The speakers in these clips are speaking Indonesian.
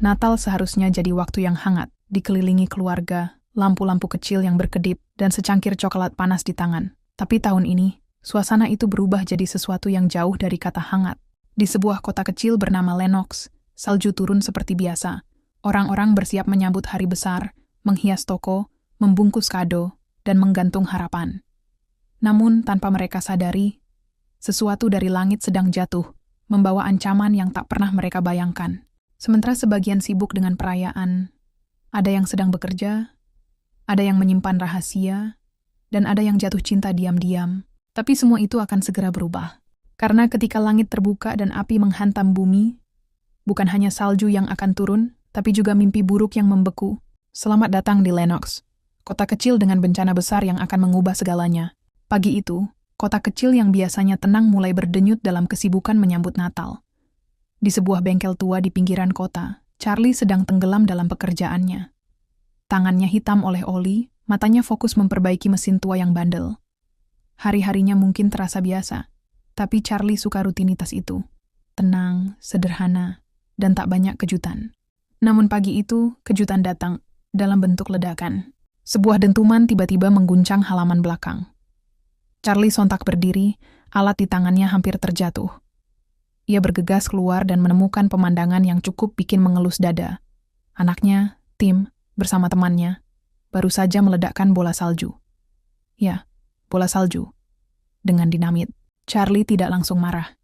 Natal seharusnya jadi waktu yang hangat, dikelilingi keluarga, lampu-lampu kecil yang berkedip, dan secangkir coklat panas di tangan. Tapi tahun ini, suasana itu berubah jadi sesuatu yang jauh dari kata hangat. Di sebuah kota kecil bernama Lennox, salju turun seperti biasa. Orang-orang bersiap menyambut hari besar, menghias toko, membungkus kado, dan menggantung harapan. Namun, tanpa mereka sadari, sesuatu dari langit sedang jatuh, membawa ancaman yang tak pernah mereka bayangkan. Sementara sebagian sibuk dengan perayaan, ada yang sedang bekerja, ada yang menyimpan rahasia, dan ada yang jatuh cinta diam-diam. Tapi semua itu akan segera berubah. Karena ketika langit terbuka dan api menghantam bumi, bukan hanya salju yang akan turun, tapi juga mimpi buruk yang membeku. Selamat datang di Lennox, kota kecil dengan bencana besar yang akan mengubah segalanya. Pagi itu, kota kecil yang biasanya tenang mulai berdenyut dalam kesibukan menyambut Natal. Di sebuah bengkel tua di pinggiran kota, Charlie sedang tenggelam dalam pekerjaannya. Tangannya hitam oleh oli, matanya fokus memperbaiki mesin tua yang bandel. Hari-harinya mungkin terasa biasa, tapi Charlie suka rutinitas itu. Tenang, sederhana, dan tak banyak kejutan. Namun pagi itu, kejutan datang dalam bentuk ledakan. Sebuah dentuman tiba-tiba mengguncang halaman belakang. Charlie sontak berdiri, alat di tangannya hampir terjatuh. Ia bergegas keluar dan menemukan pemandangan yang cukup bikin mengelus dada. Anaknya, Tim, bersama temannya, baru saja meledakkan bola salju. Ya, bola salju. Dengan dinamit. Charlie tidak langsung marah.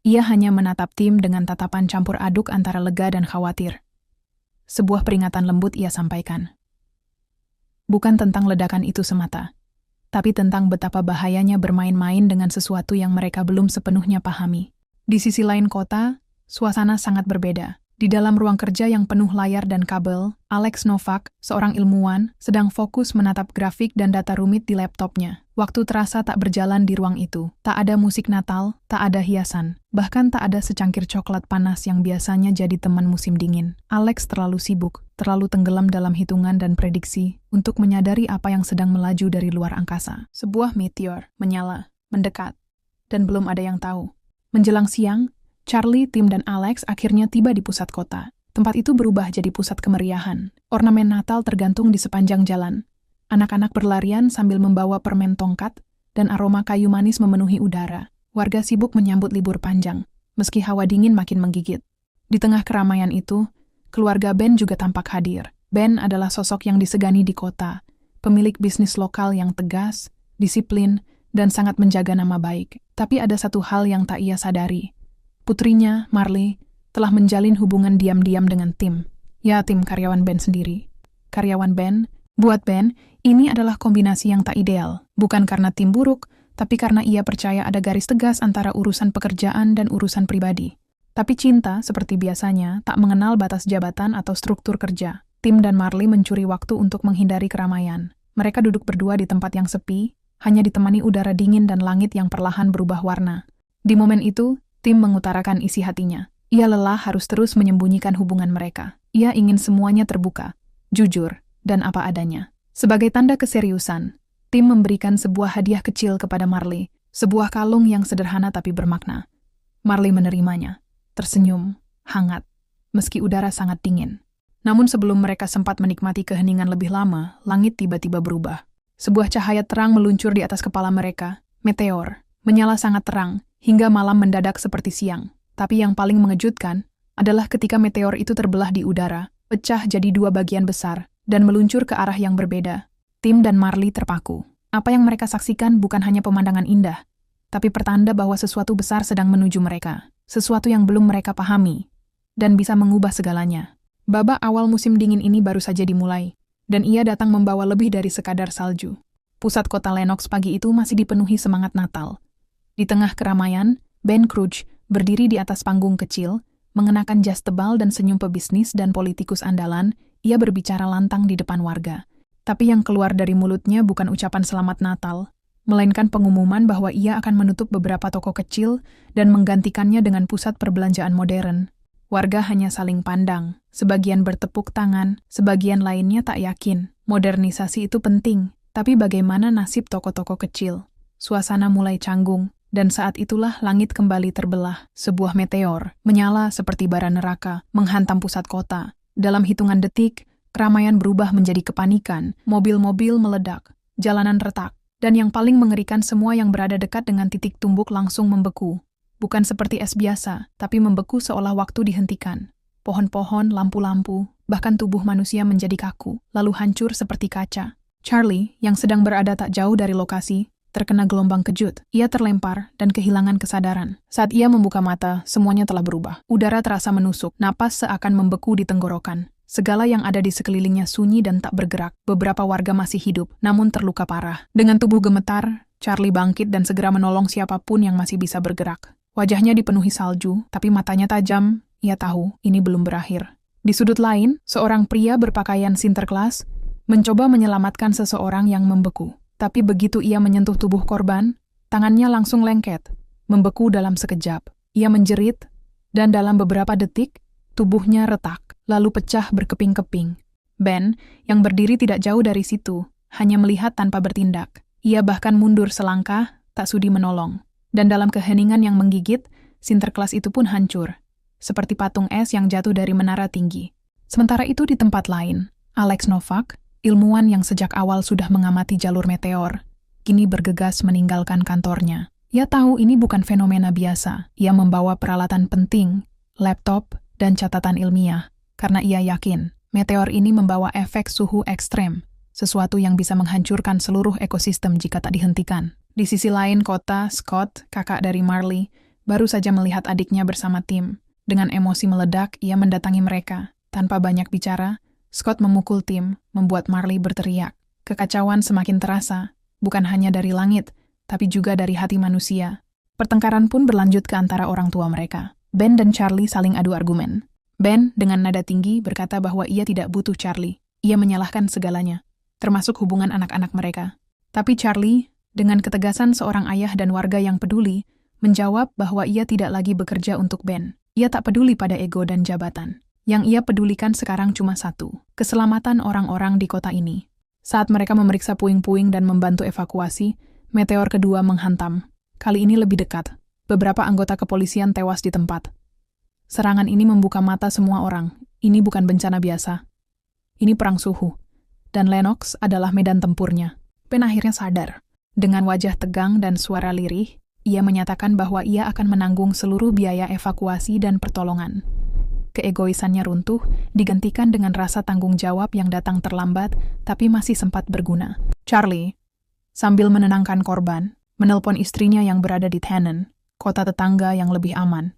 Ia hanya menatap Tim dengan tatapan campur aduk antara lega dan khawatir. Sebuah peringatan lembut ia sampaikan. Bukan tentang ledakan itu semata, tapi tentang betapa bahayanya bermain-main dengan sesuatu yang mereka belum sepenuhnya pahami. Di sisi lain kota, suasana sangat berbeda. Di dalam ruang kerja yang penuh layar dan kabel, Alex Novak, seorang ilmuwan, sedang fokus menatap grafik dan data rumit di laptopnya. Waktu terasa tak berjalan di ruang itu. Tak ada musik Natal, tak ada hiasan, bahkan tak ada secangkir coklat panas yang biasanya jadi teman musim dingin. Alex terlalu sibuk, terlalu tenggelam dalam hitungan dan prediksi untuk menyadari apa yang sedang melaju dari luar angkasa. Sebuah meteor menyala, mendekat, dan belum ada yang tahu. Menjelang siang, Charlie, Tim, dan Alex akhirnya tiba di pusat kota. Tempat itu berubah jadi pusat kemeriahan. Ornamen Natal tergantung di sepanjang jalan. Anak-anak berlarian sambil membawa permen tongkat, dan aroma kayu manis memenuhi udara. Warga sibuk menyambut libur panjang, meski hawa dingin makin menggigit. Di tengah keramaian itu, keluarga Ben juga tampak hadir. Ben adalah sosok yang disegani di kota, pemilik bisnis lokal yang tegas, disiplin, dan sangat menjaga nama baik. Tapi ada satu hal yang tak ia sadari. Putrinya, Marley, telah menjalin hubungan diam-diam dengan Tim. Ya, Tim karyawan Ben sendiri. Karyawan Ben, buat Ben, ini adalah kombinasi yang tak ideal. Bukan karena Tim buruk, tapi karena ia percaya ada garis tegas antara urusan pekerjaan dan urusan pribadi. Tapi cinta, seperti biasanya, tak mengenal batas jabatan atau struktur kerja. Tim dan Marley mencuri waktu untuk menghindari keramaian. Mereka duduk berdua di tempat yang sepi, hanya ditemani udara dingin dan langit yang perlahan berubah warna. Di momen itu, Tim mengutarakan isi hatinya. Ia lelah harus terus menyembunyikan hubungan mereka. Ia ingin semuanya terbuka, jujur, dan apa adanya. Sebagai tanda keseriusan, Tim memberikan sebuah hadiah kecil kepada Marley, sebuah kalung yang sederhana tapi bermakna. Marley menerimanya, tersenyum, hangat, meski udara sangat dingin. Namun sebelum mereka sempat menikmati keheningan lebih lama, langit tiba-tiba berubah. Sebuah cahaya terang meluncur di atas kepala mereka, meteor, menyala sangat terang, hingga malam mendadak seperti siang. Tapi yang paling mengejutkan adalah ketika meteor itu terbelah di udara, pecah jadi dua bagian besar, dan meluncur ke arah yang berbeda. Tim dan Marley terpaku. Apa yang mereka saksikan bukan hanya pemandangan indah, tapi pertanda bahwa sesuatu besar sedang menuju mereka. Sesuatu yang belum mereka pahami, dan bisa mengubah segalanya. Babak awal musim dingin ini baru saja dimulai, dan ia datang membawa lebih dari sekadar salju. Pusat kota Lennox pagi itu masih dipenuhi semangat Natal. Di tengah keramaian, Ben Crouch berdiri di atas panggung kecil, mengenakan jas tebal dan senyum pebisnis dan politikus andalan. Ia berbicara lantang di depan warga. Tapi yang keluar dari mulutnya bukan ucapan selamat Natal, melainkan pengumuman bahwa ia akan menutup beberapa toko kecil dan menggantikannya dengan pusat perbelanjaan modern. Warga hanya saling pandang, sebagian bertepuk tangan, sebagian lainnya tak yakin. Modernisasi itu penting, tapi bagaimana nasib toko-toko kecil? Suasana mulai canggung, Dan saat itulah langit kembali terbelah. Sebuah meteor menyala seperti bara neraka, menghantam pusat kota. Dalam hitungan detik, keramaian berubah menjadi kepanikan. Mobil-mobil meledak, jalanan retak. Dan yang paling mengerikan, semua yang berada dekat dengan titik tumbuk langsung membeku. Bukan seperti es biasa, tapi membeku seolah waktu dihentikan. Pohon-pohon, lampu-lampu, bahkan tubuh manusia menjadi kaku, lalu hancur seperti kaca. Charlie, yang sedang berada tak jauh dari lokasi, terkena gelombang kejut. Ia terlempar dan kehilangan kesadaran. Saat ia membuka mata, semuanya telah berubah. Udara terasa menusuk, napas seakan membeku di tenggorokan. Segala yang ada di sekelilingnya sunyi dan tak bergerak. Beberapa warga masih hidup, namun terluka parah. Dengan tubuh gemetar, Charlie bangkit dan segera menolong siapapun yang masih bisa bergerak. Wajahnya dipenuhi salju, tapi matanya tajam. Ia tahu ini belum berakhir. Di sudut lain, seorang pria berpakaian Sinterklas mencoba menyelamatkan seseorang yang membeku. Tapi begitu ia menyentuh tubuh korban, tangannya langsung lengket, membeku dalam sekejap. Ia menjerit, dan dalam beberapa detik, tubuhnya retak, lalu pecah berkeping-keping. Ben, yang berdiri tidak jauh dari situ, hanya melihat tanpa bertindak. Ia bahkan mundur selangkah, tak sudi menolong. Dan dalam keheningan yang menggigit, Sinterklas itu pun hancur, seperti patung es yang jatuh dari menara tinggi. Sementara itu di tempat lain, Alex Novak, ilmuwan yang sejak awal sudah mengamati jalur meteor, kini bergegas meninggalkan kantornya. Ia tahu ini bukan fenomena biasa. Ia membawa peralatan penting, laptop, dan catatan ilmiah, karena ia yakin meteor ini membawa efek suhu ekstrem, sesuatu yang bisa menghancurkan seluruh ekosistem jika tak dihentikan. Di sisi lain kota, Scott, kakak dari Marley, baru saja melihat adiknya bersama Tim. Dengan emosi meledak, ia mendatangi mereka. Tanpa banyak bicara, Scott memukul Tim, membuat Marley berteriak. Kekacauan semakin terasa, bukan hanya dari langit, tapi juga dari hati manusia. Pertengkaran pun berlanjut ke antara orang tua mereka. Ben dan Charlie saling adu argumen. Ben dengan nada tinggi berkata bahwa ia tidak butuh Charlie. Ia menyalahkan segalanya, termasuk hubungan anak-anak mereka. Tapi Charlie, dengan ketegasan seorang ayah dan warga yang peduli, menjawab bahwa ia tidak lagi bekerja untuk Ben. Ia tak peduli pada ego dan jabatan. Yang ia pedulikan sekarang cuma satu, keselamatan orang-orang di kota ini. Saat mereka memeriksa puing-puing dan membantu evakuasi, meteor kedua menghantam. Kali ini lebih dekat. Beberapa anggota kepolisian tewas di tempat. Serangan ini membuka mata semua orang. Ini bukan bencana biasa. Ini perang suhu. Dan Lennox adalah medan tempurnya. Ben akhirnya sadar. Dengan wajah tegang dan suara lirih, ia menyatakan bahwa ia akan menanggung seluruh biaya evakuasi dan pertolongan. Keegoisannya runtuh, digantikan dengan rasa tanggung jawab yang datang terlambat, tapi masih sempat berguna. Charlie, sambil menenangkan korban, menelpon istrinya yang berada di Tannen, kota tetangga yang lebih aman.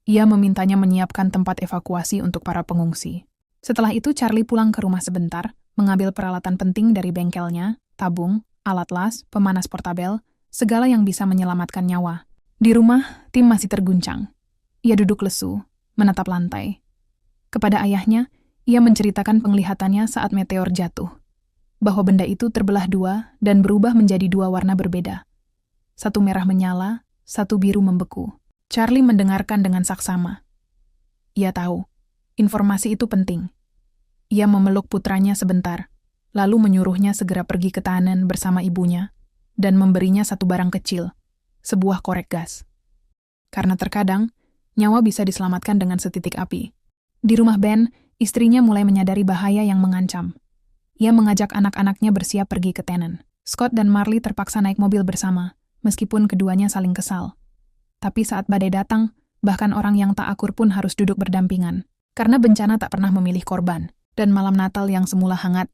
Ia memintanya menyiapkan tempat evakuasi untuk para pengungsi. Setelah itu Charlie pulang ke rumah sebentar, mengambil peralatan penting dari bengkelnya, tabung, alat las, pemanas portabel, segala yang bisa menyelamatkan nyawa. Di rumah, Tim masih terguncang. Ia duduk lesu, menatap lantai. Kepada ayahnya, ia menceritakan penglihatannya saat meteor jatuh. Bahwa benda itu terbelah dua dan berubah menjadi dua warna berbeda. Satu merah menyala, satu biru membeku. Charlie mendengarkan dengan saksama. Ia tahu, informasi itu penting. Ia memeluk putranya sebentar, lalu menyuruhnya segera pergi ke Tannen bersama ibunya, dan memberinya satu barang kecil, sebuah korek gas. Karena terkadang, nyawa bisa diselamatkan dengan setitik api. Di rumah Ben, istrinya mulai menyadari bahaya yang mengancam. Ia mengajak anak-anaknya bersiap pergi ke Tannen. Scott dan Marley terpaksa naik mobil bersama, meskipun keduanya saling kesal. Tapi saat badai datang, bahkan orang yang tak akur pun harus duduk berdampingan. Karena bencana tak pernah memilih korban, dan malam Natal yang semula hangat,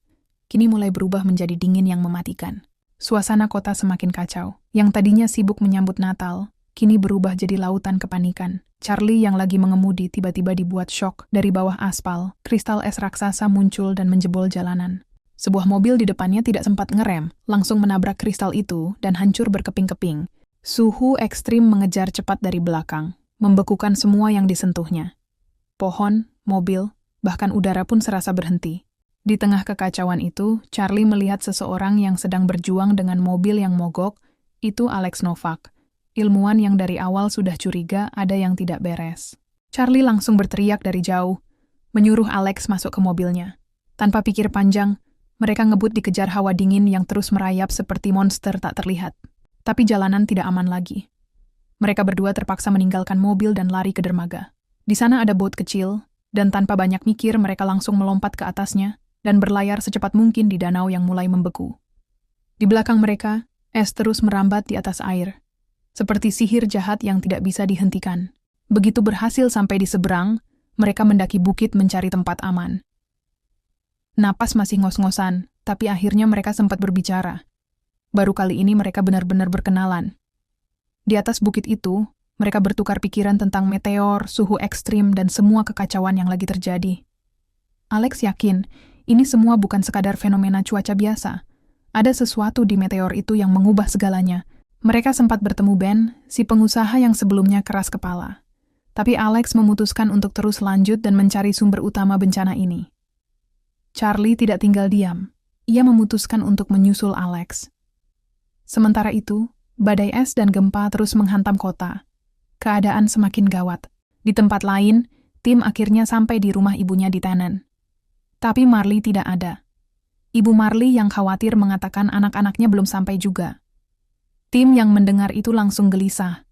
kini mulai berubah menjadi dingin yang mematikan. Suasana kota semakin kacau. Yang tadinya sibuk menyambut Natal, kini berubah jadi lautan kepanikan. Charlie yang lagi mengemudi tiba-tiba dibuat syok dari bawah aspal. Kristal es raksasa muncul dan menjebol jalanan. Sebuah mobil di depannya tidak sempat ngerem, langsung menabrak kristal itu dan hancur berkeping-keping. Suhu ekstrim mengejar cepat dari belakang, membekukan semua yang disentuhnya. Pohon, mobil, bahkan udara pun serasa berhenti. Di tengah kekacauan itu, Charlie melihat seseorang yang sedang berjuang dengan mobil yang mogok. Itu Alex Novak. Ilmuwan yang dari awal sudah curiga ada yang tidak beres. Charlie langsung berteriak dari jauh, menyuruh Alex masuk ke mobilnya. Tanpa pikir panjang, mereka ngebut dikejar hawa dingin yang terus merayap seperti monster tak terlihat. Tapi jalanan tidak aman lagi. Mereka berdua terpaksa meninggalkan mobil dan lari ke dermaga. Di sana ada bot kecil, dan tanpa banyak mikir mereka langsung melompat ke atasnya dan berlayar secepat mungkin di danau yang mulai membeku. Di belakang mereka, es terus merambat di atas air, seperti sihir jahat yang tidak bisa dihentikan. Begitu berhasil sampai di seberang, mereka mendaki bukit mencari tempat aman. Napas masih ngos-ngosan, tapi akhirnya mereka sempat berbicara. Baru kali ini mereka benar-benar berkenalan. Di atas bukit itu, mereka bertukar pikiran tentang meteor, suhu ekstrim, dan semua kekacauan yang lagi terjadi. Alex yakin, ini semua bukan sekadar fenomena cuaca biasa. Ada sesuatu di meteor itu yang mengubah segalanya. Mereka sempat bertemu Ben, si pengusaha yang sebelumnya keras kepala. Tapi Alex memutuskan untuk terus lanjut dan mencari sumber utama bencana ini. Charlie tidak tinggal diam. Ia memutuskan untuk menyusul Alex. Sementara itu, badai es dan gempa terus menghantam kota. Keadaan semakin gawat. Di tempat lain, tim akhirnya sampai di rumah ibunya di Tannen. Tapi Marley tidak ada. Ibu Marley yang khawatir mengatakan anak-anaknya belum sampai juga. Tim yang mendengar itu langsung gelisah.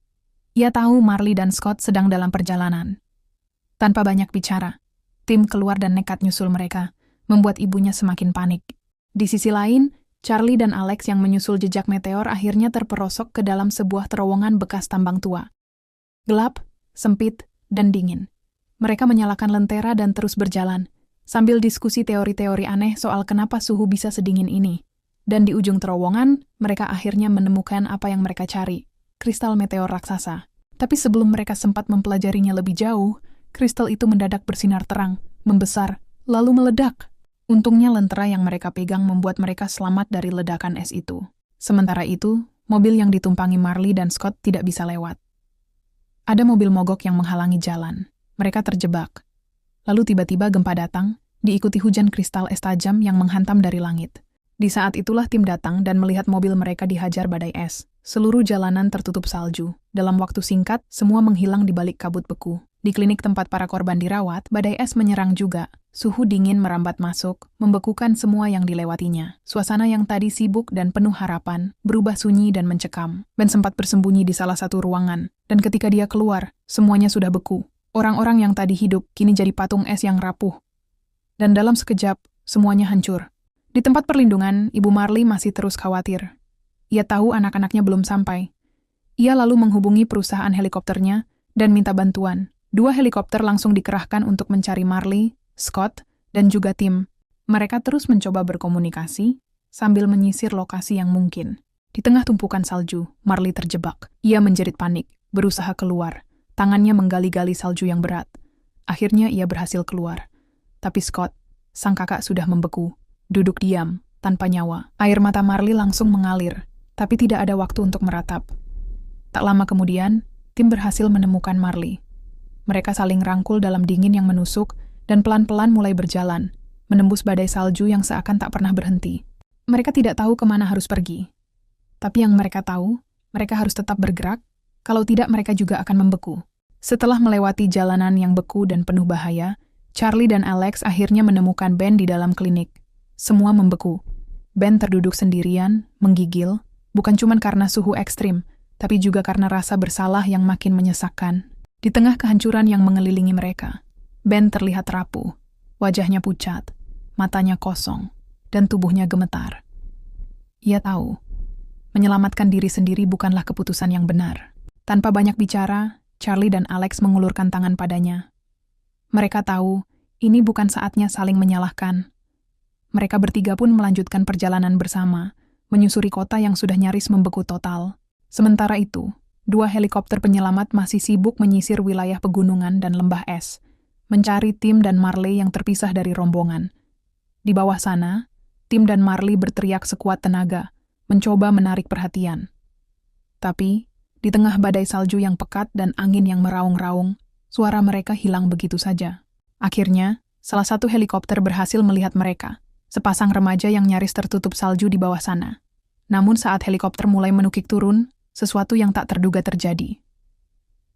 Ia tahu Marley dan Scott sedang dalam perjalanan. Tanpa banyak bicara, tim keluar dan nekat nyusul mereka, membuat ibunya semakin panik. Di sisi lain, Charlie dan Alex yang menyusul jejak meteor akhirnya terperosok ke dalam sebuah terowongan bekas tambang tua. Gelap, sempit, dan dingin. Mereka menyalakan lentera dan terus berjalan, sambil diskusi teori-teori aneh soal kenapa suhu bisa sedingin ini. Dan di ujung terowongan, mereka akhirnya menemukan apa yang mereka cari, kristal meteor raksasa. Tapi sebelum mereka sempat mempelajarinya lebih jauh, kristal itu mendadak bersinar terang, membesar, lalu meledak. Untungnya lentera yang mereka pegang membuat mereka selamat dari ledakan es itu. Sementara itu, mobil yang ditumpangi Marley dan Scott tidak bisa lewat. Ada mobil mogok yang menghalangi jalan. Mereka terjebak. Lalu tiba-tiba gempa datang, diikuti hujan kristal es tajam yang menghantam dari langit. Di saat itulah tim datang dan melihat mobil mereka dihajar badai es. Seluruh jalanan tertutup salju. Dalam waktu singkat, semua menghilang di balik kabut beku. Di klinik tempat para korban dirawat, badai es menyerang juga. Suhu dingin merambat masuk, membekukan semua yang dilewatinya. Suasana yang tadi sibuk dan penuh harapan, berubah sunyi dan mencekam. Ben sempat bersembunyi di salah satu ruangan, dan ketika dia keluar, semuanya sudah beku. Orang-orang yang tadi hidup, kini jadi patung es yang rapuh. Dan dalam sekejap, semuanya hancur. Di tempat perlindungan, Ibu Marley masih terus khawatir. Ia tahu anak-anaknya belum sampai. Ia lalu menghubungi perusahaan helikopternya dan minta bantuan. 2 helikopter langsung dikerahkan untuk mencari Marley, Scott, dan juga tim. Mereka terus mencoba berkomunikasi sambil menyisir lokasi yang mungkin. Di tengah tumpukan salju, Marley terjebak. Ia menjerit panik, berusaha keluar. Tangannya menggali-gali salju yang berat. Akhirnya ia berhasil keluar. Tapi Scott, sang kakak sudah membeku, duduk diam, tanpa nyawa. Air mata Marley langsung mengalir, tapi tidak ada waktu untuk meratap. Tak lama kemudian, tim berhasil menemukan Marley. Mereka saling rangkul dalam dingin yang menusuk, dan pelan-pelan mulai berjalan, menembus badai salju yang seakan tak pernah berhenti. Mereka tidak tahu kemana harus pergi. Tapi yang mereka tahu, mereka harus tetap bergerak, kalau tidak mereka juga akan membeku. Setelah melewati jalanan yang beku dan penuh bahaya, Charlie dan Alex akhirnya menemukan Ben di dalam klinik. Semua membeku. Ben terduduk sendirian, menggigil, bukan cuma karena suhu ekstrim, tapi juga karena rasa bersalah yang makin menyesakkan. Di tengah kehancuran yang mengelilingi mereka, Ben terlihat rapuh, wajahnya pucat, matanya kosong, dan tubuhnya gemetar. Ia tahu, menyelamatkan diri sendiri bukanlah keputusan yang benar. Tanpa banyak bicara, Charlie dan Alex mengulurkan tangan padanya. Mereka tahu, ini bukan saatnya saling menyalahkan. Mereka bertiga pun melanjutkan perjalanan bersama, menyusuri kota yang sudah nyaris membeku total. Sementara itu, 2 helikopter penyelamat masih sibuk menyisir wilayah pegunungan dan lembah es, mencari Tim dan Marley yang terpisah dari rombongan. Di bawah sana, Tim dan Marley berteriak sekuat tenaga, mencoba menarik perhatian. Tapi, di tengah badai salju yang pekat dan angin yang meraung-raung, suara mereka hilang begitu saja. Akhirnya, salah satu helikopter berhasil melihat mereka, sepasang remaja yang nyaris tertutup salju di bawah sana. Namun saat helikopter mulai menukik turun, sesuatu yang tak terduga terjadi.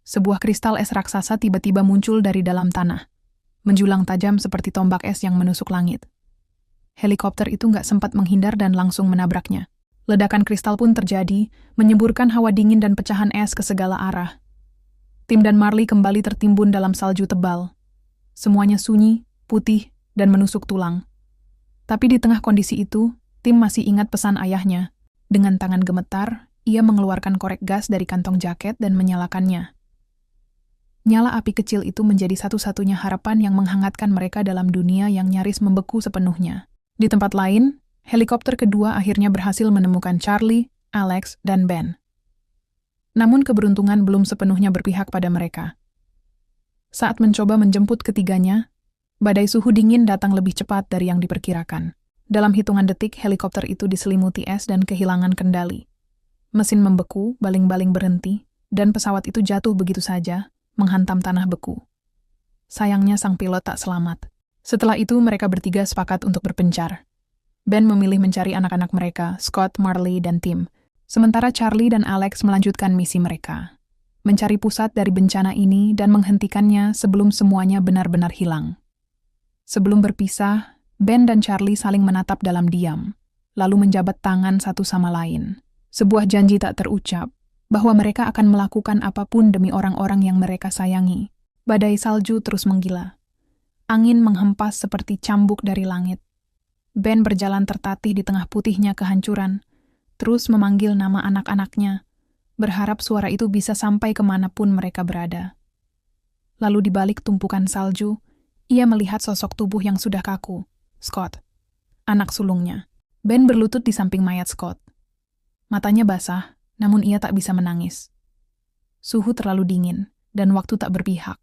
Sebuah kristal es raksasa tiba-tiba muncul dari dalam tanah, menjulang tajam seperti tombak es yang menusuk langit. Helikopter itu nggak sempat menghindar dan langsung menabraknya. Ledakan kristal pun terjadi, menyemburkan hawa dingin dan pecahan es ke segala arah. Tim dan Marley kembali tertimbun dalam salju tebal. Semuanya sunyi, putih, dan menusuk tulang. Tapi di tengah kondisi itu, Tim masih ingat pesan ayahnya. Dengan tangan gemetar, ia mengeluarkan korek gas dari kantong jaket dan menyalakannya. Nyala api kecil itu menjadi satu-satunya harapan yang menghangatkan mereka dalam dunia yang nyaris membeku sepenuhnya. Di tempat lain, helikopter kedua akhirnya berhasil menemukan Charlie, Alex, dan Ben. Namun keberuntungan belum sepenuhnya berpihak pada mereka. Saat mencoba menjemput ketiganya, badai suhu dingin datang lebih cepat dari yang diperkirakan. Dalam hitungan detik, helikopter itu diselimuti es dan kehilangan kendali. Mesin membeku, baling-baling berhenti, dan pesawat itu jatuh begitu saja, menghantam tanah beku. Sayangnya sang pilot tak selamat. Setelah itu mereka bertiga sepakat untuk berpencar. Ben memilih mencari anak-anak mereka, Scott, Marley, dan Tim. Sementara Charlie dan Alex melanjutkan misi mereka. Mencari pusat dari bencana ini dan menghentikannya sebelum semuanya benar-benar hilang. Sebelum berpisah, Ben dan Charlie saling menatap dalam diam, lalu menjabat tangan satu sama lain. Sebuah janji tak terucap, bahwa mereka akan melakukan apapun demi orang-orang yang mereka sayangi. Badai salju terus menggila. Angin menghempas seperti cambuk dari langit. Ben berjalan tertatih di tengah putihnya kehancuran, terus memanggil nama anak-anaknya, berharap suara itu bisa sampai kemanapun mereka berada. Lalu di balik tumpukan salju, ia melihat sosok tubuh yang sudah kaku, Scott, anak sulungnya. Ben berlutut di samping mayat Scott. Matanya basah, namun ia tak bisa menangis. Suhu terlalu dingin, dan waktu tak berpihak.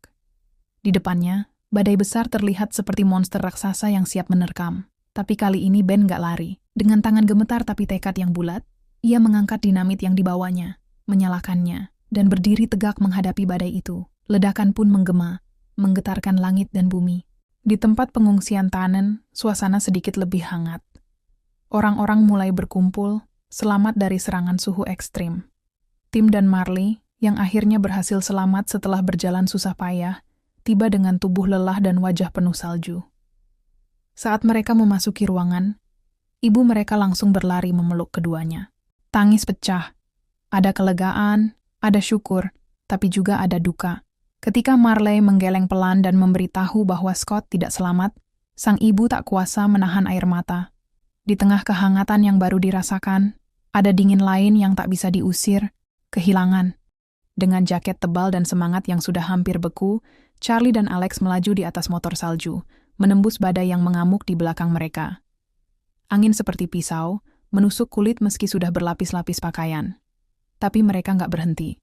Di depannya, badai besar terlihat seperti monster raksasa yang siap menerkam. Tapi kali ini Ben gak lari. Dengan tangan gemetar tapi tekad yang bulat, ia mengangkat dinamit yang dibawanya, menyalakannya, dan berdiri tegak menghadapi badai itu. Ledakan pun menggema, menggetarkan langit dan bumi. Di tempat pengungsian Tannen, suasana sedikit lebih hangat. Orang-orang mulai berkumpul, selamat dari serangan suhu ekstrim. Tim dan Marley, yang akhirnya berhasil selamat setelah berjalan susah payah, tiba dengan tubuh lelah dan wajah penuh salju. Saat mereka memasuki ruangan, ibu mereka langsung berlari memeluk keduanya. Tangis pecah. Ada kelegaan, ada syukur, tapi juga ada duka. Ketika Marley menggeleng pelan dan memberitahu bahwa Scott tidak selamat, sang ibu tak kuasa menahan air mata. Di tengah kehangatan yang baru dirasakan, ada dingin lain yang tak bisa diusir, kehilangan. Dengan jaket tebal dan semangat yang sudah hampir beku, Charlie dan Alex melaju di atas motor salju, menembus badai yang mengamuk di belakang mereka. Angin seperti pisau, menusuk kulit meski sudah berlapis-lapis pakaian. Tapi mereka nggak berhenti.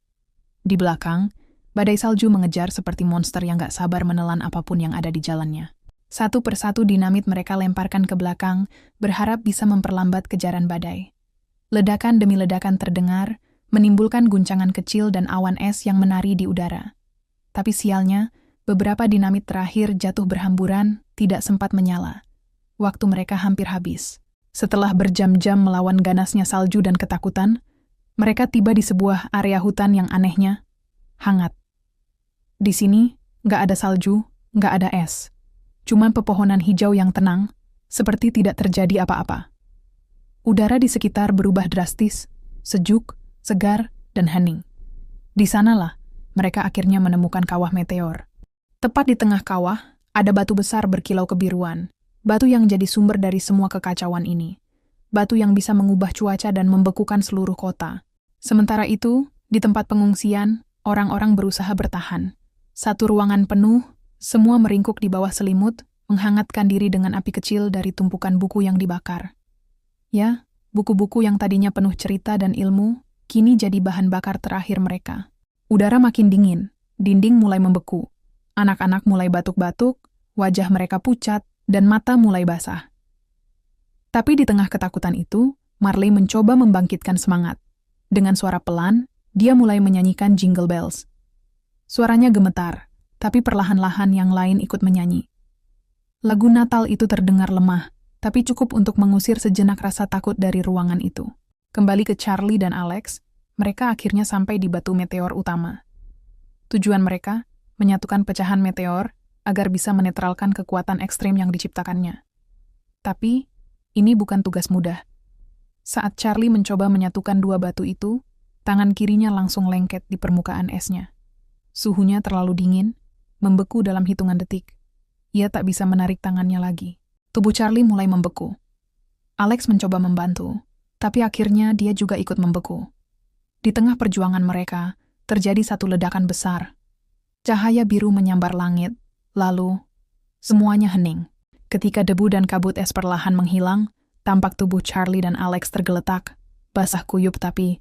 Di belakang, badai salju mengejar seperti monster yang nggak sabar menelan apapun yang ada di jalannya. Satu persatu dinamit mereka lemparkan ke belakang, berharap bisa memperlambat kejaran badai. Ledakan demi ledakan terdengar, menimbulkan guncangan kecil dan awan es yang menari di udara. Tapi sialnya, beberapa dinamit terakhir jatuh berhamburan, tidak sempat menyala. Waktu mereka hampir habis. Setelah berjam-jam melawan ganasnya salju dan ketakutan, mereka tiba di sebuah area hutan yang anehnya hangat. Di sini, nggak ada salju, nggak ada es. Cuma pepohonan hijau yang tenang, seperti tidak terjadi apa-apa. Udara di sekitar berubah drastis, sejuk, segar, dan hening. Di sanalah, mereka akhirnya menemukan kawah meteor. Tepat di tengah kawah, ada batu besar berkilau kebiruan. Batu yang jadi sumber dari semua kekacauan ini. Batu yang bisa mengubah cuaca dan membekukan seluruh kota. Sementara itu, di tempat pengungsian, orang-orang berusaha bertahan. Satu ruangan penuh, semua meringkuk di bawah selimut, menghangatkan diri dengan api kecil dari tumpukan buku yang dibakar. Ya, buku-buku yang tadinya penuh cerita dan ilmu, kini jadi bahan bakar terakhir mereka. Udara makin dingin, dinding mulai membeku. Anak-anak mulai batuk-batuk, wajah mereka pucat, dan mata mulai basah. Tapi di tengah ketakutan itu, Marley mencoba membangkitkan semangat. Dengan suara pelan, dia mulai menyanyikan Jingle Bells. Suaranya gemetar, tapi perlahan-lahan yang lain ikut menyanyi. Lagu Natal itu terdengar lemah, tapi cukup untuk mengusir sejenak rasa takut dari ruangan itu. Kembali ke Charlie dan Alex, mereka akhirnya sampai di batu meteor utama. Tujuan mereka, menyatukan pecahan meteor agar bisa menetralkan kekuatan ekstrim yang diciptakannya. Tapi, ini bukan tugas mudah. Saat Charlie mencoba menyatukan dua batu itu, tangan kirinya langsung lengket di permukaan esnya. Suhunya terlalu dingin, membeku dalam hitungan detik. Ia tak bisa menarik tangannya lagi. Tubuh Charlie mulai membeku. Alex mencoba membantu, tapi akhirnya dia juga ikut membeku. Di tengah perjuangan mereka, terjadi satu ledakan besar. Cahaya biru menyambar langit, lalu semuanya hening. Ketika debu dan kabut es perlahan menghilang, tampak tubuh Charlie dan Alex tergeletak, basah kuyup tapi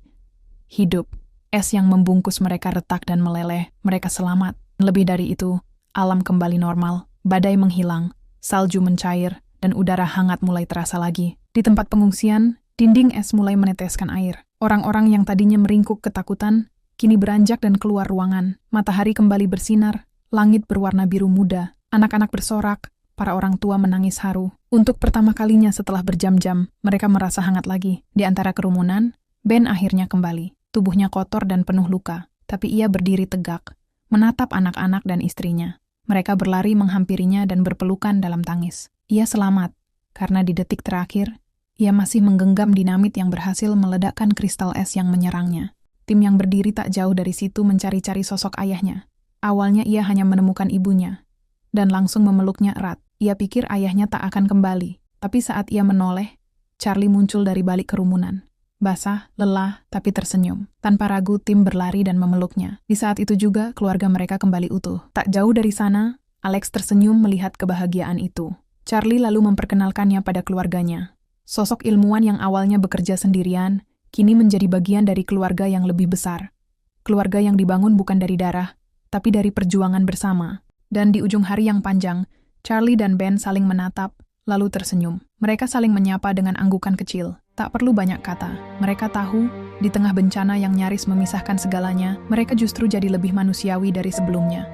hidup. Es yang membungkus mereka retak dan meleleh, mereka selamat. Lebih dari itu, alam kembali normal, badai menghilang, salju mencair, dan udara hangat mulai terasa lagi. Di tempat pengungsian, dinding es mulai meneteskan air. Orang-orang yang tadinya meringkuk ketakutan, kini beranjak dan keluar ruangan. Matahari kembali bersinar, langit berwarna biru muda, anak-anak bersorak, para orang tua menangis haru. Untuk pertama kalinya setelah berjam-jam, mereka merasa hangat lagi. Di antara kerumunan, Ben akhirnya kembali. Tubuhnya kotor dan penuh luka, tapi ia berdiri tegak, menatap anak-anak dan istrinya. Mereka berlari menghampirinya dan berpelukan dalam tangis. Ia selamat, karena di detik terakhir, ia masih menggenggam dinamit yang berhasil meledakkan kristal es yang menyerangnya. Tim yang berdiri tak jauh dari situ mencari-cari sosok ayahnya. Awalnya ia hanya menemukan ibunya, dan langsung memeluknya erat. Ia pikir ayahnya tak akan kembali, tapi saat ia menoleh, Charlie muncul dari balik kerumunan. Basah, lelah, tapi tersenyum. Tanpa ragu, tim berlari dan memeluknya. Di saat itu juga, keluarga mereka kembali utuh. Tak jauh dari sana, Alex tersenyum melihat kebahagiaan itu. Charlie lalu memperkenalkannya pada keluarganya. Sosok ilmuwan yang awalnya bekerja sendirian, kini menjadi bagian dari keluarga yang lebih besar. Keluarga yang dibangun bukan dari darah, tapi dari perjuangan bersama. Dan di ujung hari yang panjang, Charlie dan Ben saling menatap, lalu tersenyum. Mereka saling menyapa dengan anggukan kecil. Tak perlu banyak kata. Mereka tahu, di tengah bencana yang nyaris memisahkan segalanya, mereka justru jadi lebih manusiawi dari sebelumnya.